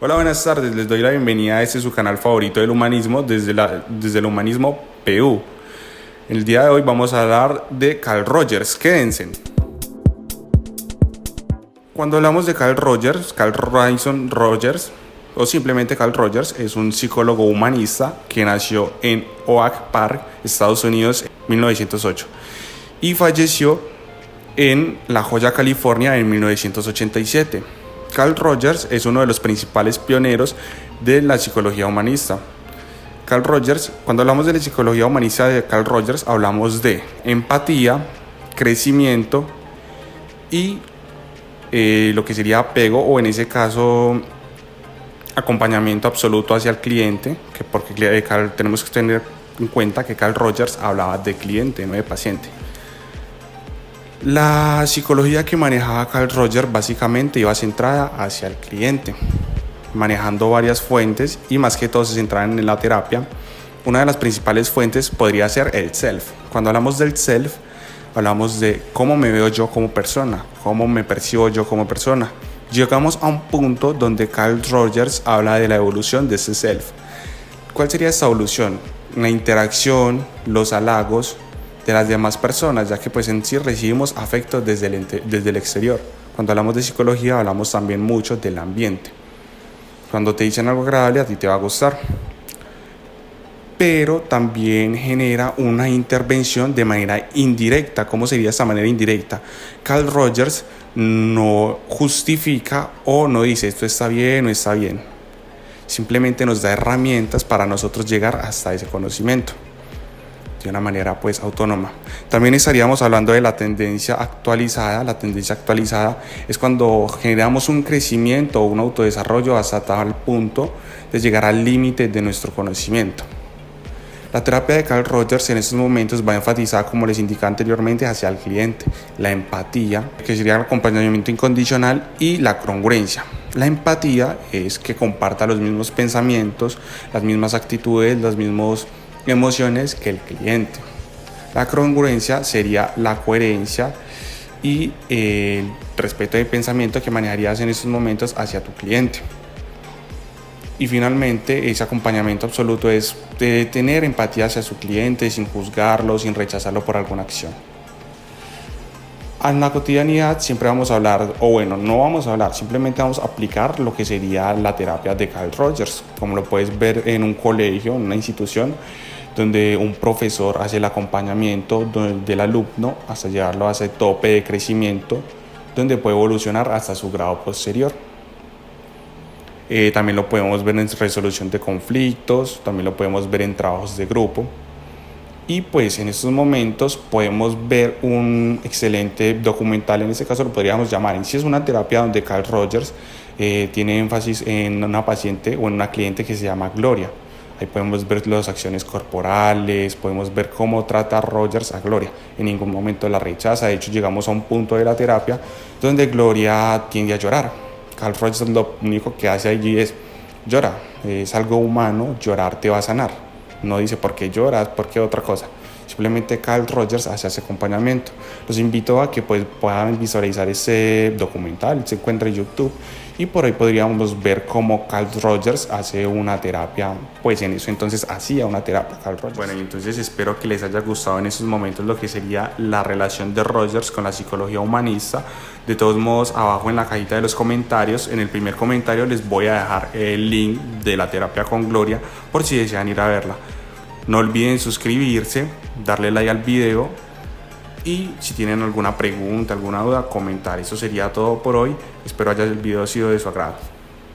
Hola, buenas tardes. Les doy la bienvenida a este su canal favorito del humanismo desde el humanismo PU. El día de hoy vamos a hablar de Carl Rogers. Quédense. Cuando hablamos de Carl Rogers, Carl Ryanson Rogers, o simplemente Carl Rogers, es un psicólogo humanista que nació en Oak Park, Estados Unidos, en 1908 y falleció en La Joya, California, en 1987. Carl Rogers es uno de los principales pioneros de la psicología humanista. Carl Rogers, cuando hablamos de la psicología humanista de Carl Rogers, hablamos de empatía, crecimiento y lo que sería apego, o en ese caso acompañamiento absoluto hacia el cliente, porque tenemos que tener en cuenta que Carl Rogers hablaba de cliente, no de paciente. La psicología que manejaba Carl Rogers básicamente iba centrada hacia el cliente, manejando varias fuentes y más que todo se centraban en la terapia. Una de las principales fuentes podría ser el self. Cuando hablamos del self, hablamos de cómo me veo yo como persona, cómo me percibo yo como persona. Llegamos a un punto donde Carl Rogers habla de la evolución de ese self. ¿Cuál sería esta evolución? La interacción, los halagos de las demás personas, ya que pues en sí recibimos afectos desde el exterior. Cuando hablamos de psicología hablamos también mucho del ambiente. Cuando te dicen algo agradable a ti te va a gustar, pero también genera una intervención de manera indirecta. ¿Cómo sería esta manera indirecta? Carl Rogers no justifica o no dice esto está bien o está bien, simplemente nos da herramientas para nosotros llegar hasta ese conocimiento de una manera pues autónoma. También estaríamos hablando de la tendencia actualizada. La tendencia actualizada es cuando generamos un crecimiento o un autodesarrollo hasta tal punto de llegar al límite de nuestro conocimiento. La terapia de Carl Rogers en estos momentos va enfatizada, como les indiqué anteriormente, hacia el cliente, la empatía, que sería el acompañamiento incondicional, y la congruencia. La empatía es que comparta los mismos pensamientos, las mismas actitudes, las mismas emociones que el cliente. La congruencia sería la coherencia y el respeto de pensamiento que manejarías en estos momentos hacia tu cliente. Y finalmente, ese acompañamiento absoluto es de tener empatía hacia su cliente sin juzgarlo, sin rechazarlo por alguna acción. En la cotidianidad siempre vamos a hablar, no vamos a hablar, simplemente vamos a aplicar lo que sería la terapia de Carl Rogers, como lo puedes ver en un colegio, en una institución, donde un profesor hace el acompañamiento del alumno hasta llevarlo a ese tope de crecimiento, donde puede evolucionar hasta su grado posterior. También lo podemos ver en resolución de conflictos, también lo podemos ver en trabajos de grupo. Y pues en estos momentos podemos ver un excelente documental, en este caso lo podríamos llamar, en sí es una terapia donde Carl Rogers tiene énfasis en una paciente o en una cliente que se llama Gloria. Ahí podemos ver las acciones corporales, podemos ver cómo trata Rogers a Gloria. En ningún momento la rechaza, de hecho llegamos a un punto de la terapia donde Gloria tiende a llorar. Carl Rogers lo único que hace allí es llora, es algo humano, llorar te va a sanar. No dice por qué lloras, por qué otra cosa. Simplemente Carl Rogers hace ese acompañamiento. Los invito a que puedan visualizar ese documental, se encuentra en YouTube, y por ahí podríamos ver cómo Carl Rogers hace una terapia, pues en eso entonces hacía una terapia Carl Rogers. Bueno, y entonces espero que les haya gustado en estos momentos lo que sería la relación de Rogers con la psicología humanista. De todos modos, abajo en la cajita de los comentarios, en el primer comentario les voy a dejar el link de la terapia con Gloria por si desean ir a verla. No olviden suscribirse, darle like al video y si tienen alguna pregunta, alguna duda, comentar. Eso sería todo por hoy. Espero el video haya sido de su agrado.